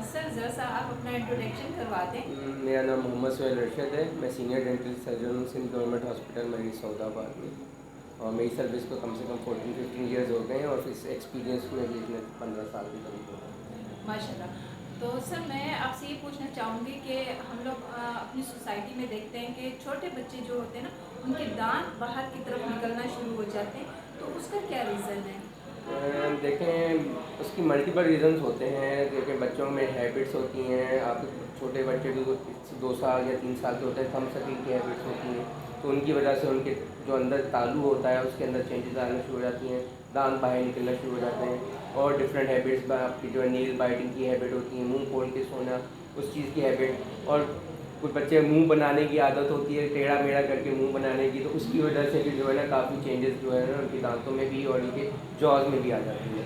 Sir ज़रा सा आप अपना इंट्रोडक्शन करवा दें। मेरा नाम मोहम्मद सुहेल रशीद है। मैं सीनियर डेंटल सर्जन हूँ सिंध गवर्नमेंट हॉस्पिटल मरीज सऊदाबाद में, और मेरी सर्विस को कम से कम 14-15 ईयर्स हो गए हैं, और इस एक्सपीरियंस में भी इसमें 15 साल के करीब हो गए हैं। माशाल्लाह। तो सर मैं आपसे ये पूछना चाहूँगी कि हम लोग अपनी सोसाइटी में देखते हैं कि छोटे बच्चे जो होते हैं ना, उनके दांत बाहर की तरफ निकलना शुरू हो जाते हैं, तो उसका क्या रीज़न है? देखें, उसकी मल्टीपल रीज़न्स होते हैं। देखें, बच्चों में हैबिट्स होती हैं। आप छोटे बच्चे जो 2 साल या 3 साल के होते हैं, थंब सकिंग की हैबिट्स होती हैं, तो उनकी वजह से उनके जो अंदर तालू होता है उसके अंदर चेंजेस आना शुरू हो जाती हैं, दांत बाहर निकलना शुरू हो जाते हैं। और डिफरेंट हैबिट्स, आपकी जो है नील बाइटिंग की हैबिट होती है, मुंह खोल के सोना, उस चीज़ की हैबिट। और कुछ बच्चे मुंह बनाने की आदत होती है, टेढ़ा मेढ़ा करके मुंह बनाने की, तो उसकी वजह से भी जो है ना काफ़ी चेंजेस जो है ना उनके दांतों में भी और उनके जॉज में भी आ जाती है।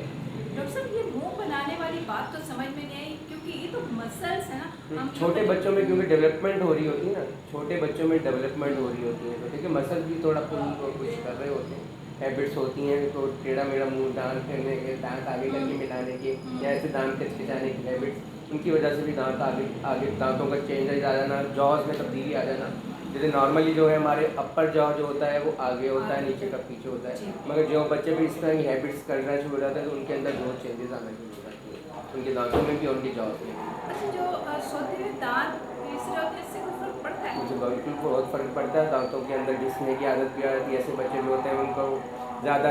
डॉक्टर साहब ये मुँह बनाने वाली बात तो समझ में नहीं आई, क्योंकि ये तो मसल्स है ना। हम छोटे बच्चों में क्योंकि डेवलपमेंट हो रही होती है ना, छोटे बच्चों में डेवलपमेंट हो रही होती है, तो देखिए मसल भी थोड़ा पुल कुछ कर रहे होते हैं, हैबिट्स होती हैं। तो टेढ़ा मेढ़ा मुंह, दांत करने के, दांत आगे करके मिलाने के, या ऐसे दांत कचकचाने की हैबिट्स, उनकी वजह से भी दांत आगे आगे दांतों का चेंजेस आ जाना, जॉज में तब्दीली आ जाना। जैसे नॉर्मली जो है हमारे अपर जॉ जो होता है वो आगे होता है, नीचे का पीछे होता है, मगर जो बच्चे भी इस तरह की हैबिट्स करना शुरू हो जाते हैं तो उनके अंदर बहुत चेंजेस आना शुरू हो जाती है, उनके दांतों में भी और उनकी जॉज में भी। अच्छा, जो सोते हुए दांत तीसरे होते हैं, इससे कोई फर्क पड़ता है? मुझे बिल्कुल बहुत फ़र्क पड़ता है। दांतों के अंदर घिसने की आदत भी आ जाती है। ऐसे बच्चे जो होते हैं उनको ज़्यादा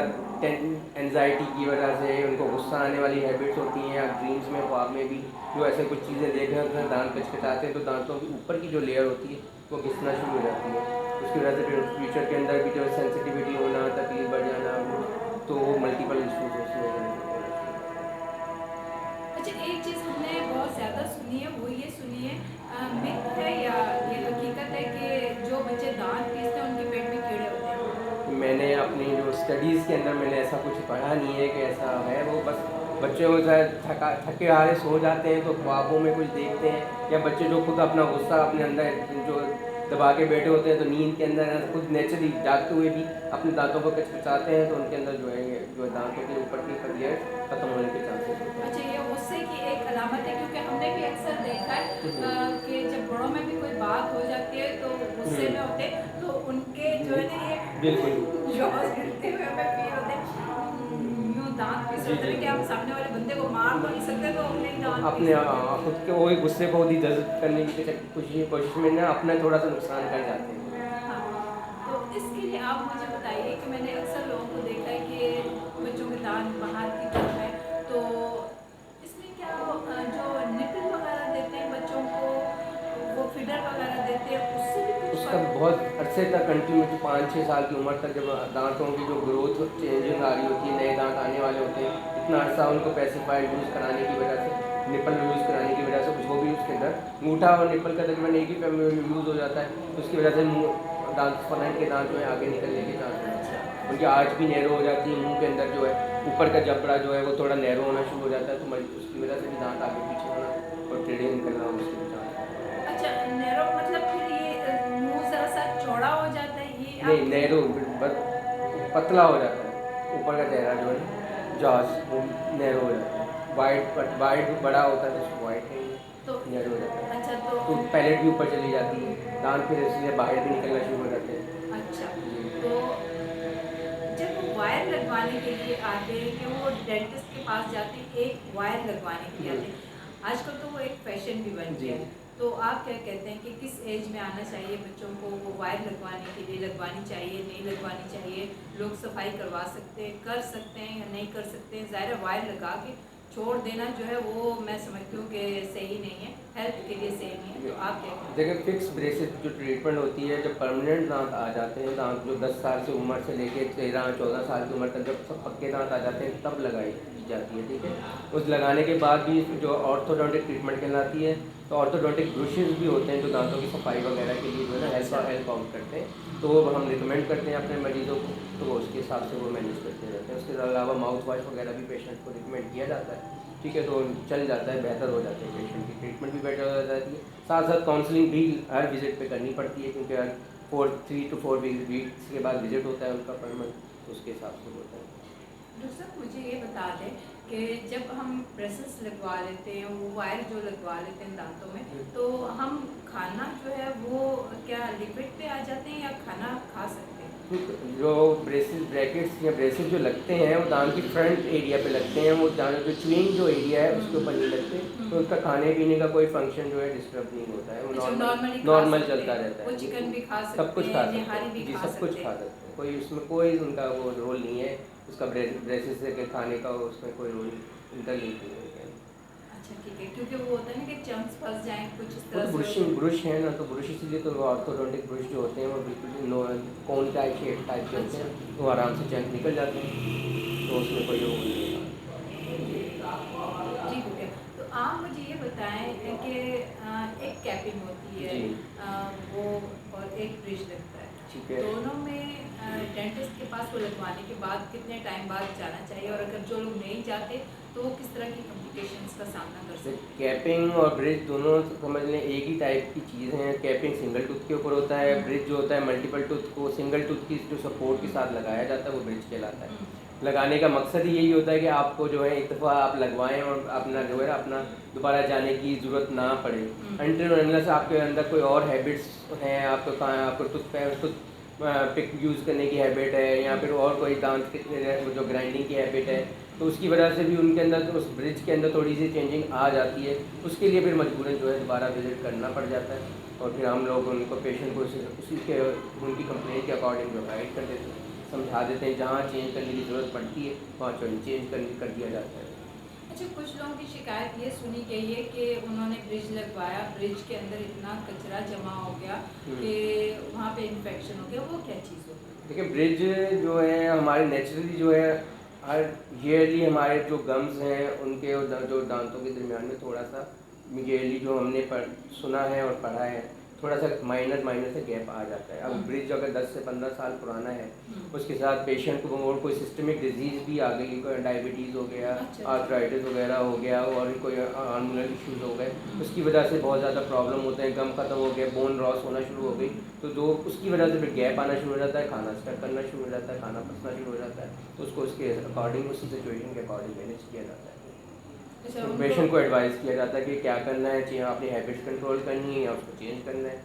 एनजाइटी की वजह से, उनको गुस्सा आने वाली हैबिट्स होती हैं, या ड्रीम्स में, ख्वाब में भी जो ऐसे कुछ चीज़ें देख रहे होते हैं, दांत कचकचाते हैं, तो दांतों की ऊपर की जो लेयर होती है वो घिसना शुरू हो जाती है। उसकी वजह से फिर फ्यूचर के अंदर भी जो सेंसिटिविटी होना, तकलीफ बढ़ जाना, तो वो मल्टीपल इशूज़ उसमें होना शुरू हो जाते हैं। अच्छा, एक चीज़ हमने बहुत ज़्यादा सुनी है, वो ये सुनी है, मिथ है या ये हकीकत है कि जो बच्चे दांत पीसते हैं उनके पेट में कीड़े होते हैं? मैंने अपनी जो स्टडीज़ के अंदर मैंने ऐसा कुछ पढ़ा नहीं है कि ऐसा है। वो बस बच्चे वो शायद थके हारे सो जाते हैं तो ख्वाबों में कुछ देखते हैं, या बच्चे जो खुद अपना गुस्सा अपने अंदर जो दबा के बैठे होते हैं, तो नींद के अंदर खुद नेचुरली जागते हुए भी अपने दांतों को कचकचाते हैं, तो उनके अंदर जो है दांतों के ऊपर की लेयर खत्म होने के चांसेस होते हैं। अच्छा, ये गुस्से की एक अलामत है, क्योंकि हमने भी अक्सर देखा है कि जब बड़ों में भी कोई बात हो जाती है तो गुस्से में होते हैं, तो उनके जो है ना ये बिल्कुल। जॉस गिरते हुए हमें फील होते हैं, यूँ दांत पीस जी होते जी हैं कि हम सामने वाले बंदे को मार तो नहीं सकते, तो अपने ही दांत अपने पीस लेते हैं। खुद के वही गुस्से को खुद ही जज़्ब करने की कोशिश में ना अपना थोड़ा सा नुकसान कर जाते हैं। हाँ, तो इसके लिए आप मुझे बताइए कि मैंने अक्सर लोगों को देखा है कि बच्चों के दांत बाहर की तरफ है, तो इसमें क्या जो निपल वगैरह देते हैं बच्चों को, वो फीडर वगैरह देते हैं, उससे भी कुछ उसका फर्क? बहुत अरसे तक कंटिन्यू 5-6 साल की उम्र तक, जब दांतों की जो ग्रोथ चेंजिंग आ रही होती है, नए दांत आने वाले होते हैं, इतना अरसा उनको पेसिफाइड यूज़ कराने की वजह से, निपल यूज़ कराने की वजह से, जो भी उसके अंदर अंगूठा और निपल का तकरीबन एक ही यूज़ हो जाता है, तो उसकी वजह से मुँह दांत फ्रंट के दांत जो है आगे निकलने के चांस हो जाते अच्छा, हैं। उनकी आँच भी नैरो हो जाती है, मुँह के अंदर जो है ऊपर का जबड़ा जो है वो थोड़ा नैरो होना शुरू हो जाता है, तो उसकी वजह से भी दांत आगे पीछे होना और टेढ़े निकलना उसके भी चांस होते हैं। अच्छा, नैरो मतलब फिर ये मुंह जरा सा चौड़ा हो जाता है, ये नहीं, आप नैरो पतला हो जाता है, ऊपर का चेहरा जो है जॉस वो नैरो हो जाता है। वाइड बड़ा होता है, तो वाइड नहीं तो नैरो हो जाता है। अच्छा, तो पैलेट भी ऊपर चली जाती है, दांत फिर इसलिए बाहर भी निकलना शुरू हो जाते हैं। अच्छा, जी। तो जब वो वायर लगवाने के लिए आते हैं कि वो डेंटिस्ट के पास जाते हैं, एक वायर लगवाने के लिए आते हैं, आजकल तो वो एक फैशन भी बन जी। गया है, तो आप क्या कहते हैं कि किस एज में आना चाहिए बच्चों को वो वायर लगवाने के लिए? लगवानी चाहिए, नहीं लगवानी चाहिए? लोग सफाई करवा सकते हैं, कर सकते हैं या नहीं कर सकते हैं? ज़ाहिर है वायर लगा के छोड़ देना जो है वो मैं समझती हूँ कि सही नहीं है, हेल्थ के लिए सही नहीं है, तो आप क्या कहते हैं? देखिए, फिक्स ब्रेसेस जो ट्रीटमेंट होती है, जब परमानेंट दांत आ जाते हैं, दांत जो 10 साल से उम्र से लेके 13-14 साल की उम्र तक जब सब पक्के दांत आ जाते हैं तब लगाई जाती है, ठीक है। उस लगाने के बाद भी जो ऑर्थोडोंटिक ट्रीटमेंट कहलाती है, तो ऑर्थोडोंटिक ब्रशेज़ भी होते हैं जो दांतों की सफाई वगैरह के लिए जो है ना हेल्प आउट करते हैं, तो वो हम रिकमेंड करते हैं अपने मरीजों को, तो वो उसके हिसाब से वो मैनेज करते रहते हैं। उसके अलावा माउथ वॉश वगैरह भी पेशेंट को रिकमेंड किया जाता है, ठीक है, तो चल जाता है, बेहतर हो जाता है, पेशेंट की ट्रीटमेंट भी बेटर हो जाती है। साथ साथ काउंसलिंग भी हर विजिट पे करनी पड़ती है, क्योंकि हर 3 to 4 वीक्स के बाद विजिट होता है उनका पर मंथ, तो उसके हिसाब से होता है। डॉक्टर साहब मुझे ये बता दें कि जब हम ब्रसेस लगवा लेते हैं, वो वायर जो लगवा लेते हैं दांतों में, तो हम खाना जो है वो क्या लिक्विड पे आ जाते हैं या खाना खा सकते हैं? जो ब्रेसेस ब्रैकेट्स या ब्रेसेस जो लगते हैं वो दांत की फ्रंट एरिया पे लगते हैं, वो दांत जो च्युइंग जो एरिया है उसके ऊपर नहीं लगते, तो उसका खाने पीने का कोई फंक्शन जो है डिस्टर्ब नहीं होता है, वो नॉर्मली नॉर्मल चलता रहता वो है। चिकन भी खा सब सकते कुछ हैं, खा सकते निहारी हैं भी जी, खा सब कुछ सकते खा हैं। सकते हैं, कोई उसमें कोई उनका वो रोल नहीं है, उसका ब्रेसेस के खाने का उसमें कोई रोल इंटरलिंक नहीं है। अच्छा ठीक है, क्योंकि वो होता है ना कि चंक्स फंस जाएं कुछ इस वो तरह तो से हो ब्रुश है ना, तो ब्रुश इसीलिए तो ऑर्थोडोंटिक ब्रुश जो होते हैं वो बिल्कुल कोन टाइप शेप टाइप के होते हैं, तो आराम से चंक निकल जाते हैं, तो उसमें कोई वो नहीं है। ठीक हो गया। तो आप मुझे ये बताएं कि एक कैपिंग होती है, जी वो और एक ब्रिज लगता है, ठीक है। दोनों में डेंटिस्ट के पास वो लगवाने के बाद कितने टाइम बाद जाना चाहिए, और अगर जो लोग नहीं जाते तो वो किस तरह की कॉम्प्लिकेशंस का सामना कर सकते हैं? कैपिंग और ब्रिज दोनों समझ लें एक ही टाइप की चीज़ हैं। कैपिंग सिंगल टूथ के ऊपर होता है, ब्रिज जो होता है मल्टीपल टूथ को सिंगल टूथ की जो सपोर्ट के साथ लगाया जाता है वो ब्रिज कहलाता है। लगाने का मकसद ही यही होता है कि आपको जो है एक दफ़ा आप लगवाएं और अपना जो है अपना दोबारा जाने की ज़रूरत ना पड़े, अनटिल अनलेस आपके अंदर कोई और हैबिट्स हैं, आपको कहाँ आपको टूथ पिक यूज़ करने की हैबिट है या फिर और कोई दांत के जो ग्राइंडिंग की हैबिट है, तो उसकी वजह से भी उनके अंदर उस ब्रिज के अंदर थोड़ी सी चेंजिंग आ जाती है, उसके लिए फिर मजबूरन जो है दोबारा विजिट करना पड़ जाता है, और फिर हम लोग उनको पेशेंट को उसी के उनकी कंप्लेंट के अकॉर्डिंग जो गाइड कर देते हैं, समझा देते हैं, जहाँ चेंज करने की ज़रूरत पड़ती है वहाँ चेंज कर दिया जाता है। अच्छा, कुछ लोगों की शिकायत ये सुनी गई है कि उन्होंने ब्रिज लगवाया, ब्रिज के अंदर इतना कचरा जमा हो गया कि वहाँ पे इन्फेक्शन हो गया, वो क्या चीज़ होती है? देखिए ब्रिज जो है हमारे नेचुरली जो है हर ईयरली हमारे जो गम्स हैं उनके और जो दांतों के दरमियान में थोड़ा सा ईयरली जो हमने सुना है और पढ़ा है, थोड़ा सा माइनर से गैप आ जाता है। अब ब्रिज अगर 10 से 15 साल पुराना है, उसके साथ पेशेंट को और कोई सिस्टमिक डिजीज़ भी आ गई, कोई डायबिटीज़ हो गया, आर्थराइटिस वगैरह हो गया और कोई हार्मोनल इश्यूज हो गए, उसकी वजह से बहुत ज़्यादा प्रॉब्लम होते हैं, गम खत्म हो गया, बोन रॉस होना शुरू हो गई, तो जो उसकी वजह से फिर गैप आना शुरू हो जाता है, खाना स्टक करना शुरू हो जाता है, खाना पचना शुरू हो जाता है, तो उसको उसके अकॉर्डिंग उसी सिचुएशन के अकॉर्डिंग मैनेज किया जाता है। अच्छा, तो पेशेंट को एडवाइस किया जाता है कि क्या करना है, चाहिए अपनी हैबिट्स कंट्रोल करनी है या उसको चेंज करना है,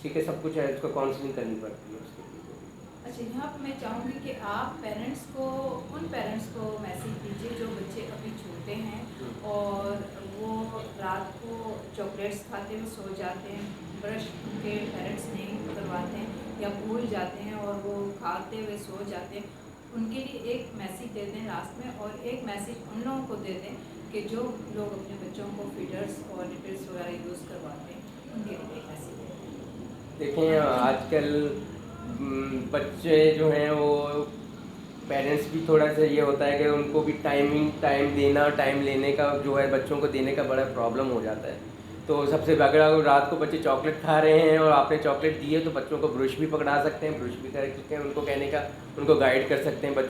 ठीक है, सब कुछ है, उसको काउंसलिंग करनी पड़ती है उसके लिए। अच्छा, यहाँ पर मैं चाहूँगी कि आप उन पेरेंट्स को मैसेज दीजिए जो बच्चे अभी छोटे हैं और वो रात को चॉकलेट्स खाते हुए सो जाते हैं, ब्रश उनके पेरेंट्स नहीं करवाते हैं या भूल जाते हैं और वो खाते हुए सो जाते हैं, उनके लिए एक मैसेज दे दें लास्ट में, और एक मैसेज उन लोगों को दे दें कि जो लोग अपने बच्चों को फीडर्स और निपल्स वगैरह यूज़ करवाते हैं, उनके लिए एक मैसेज दें। देखें आजकल बच्चे जो हैं वो पेरेंट्स भी थोड़ा सा ये होता है कि उनको भी टाइम लेने का जो है बच्चों को देने का बड़ा प्रॉब्लम हो जाता है। तो सबसे अगर रात को बच्चे चॉकलेट खा रहे हैं और आपने चॉकलेट दी है तो बच्चों को ब्रश भी पकड़ा सकते हैं, ब्रश भी कर सकते हैं, उनको कहने का उनको गाइड कर सकते हैं।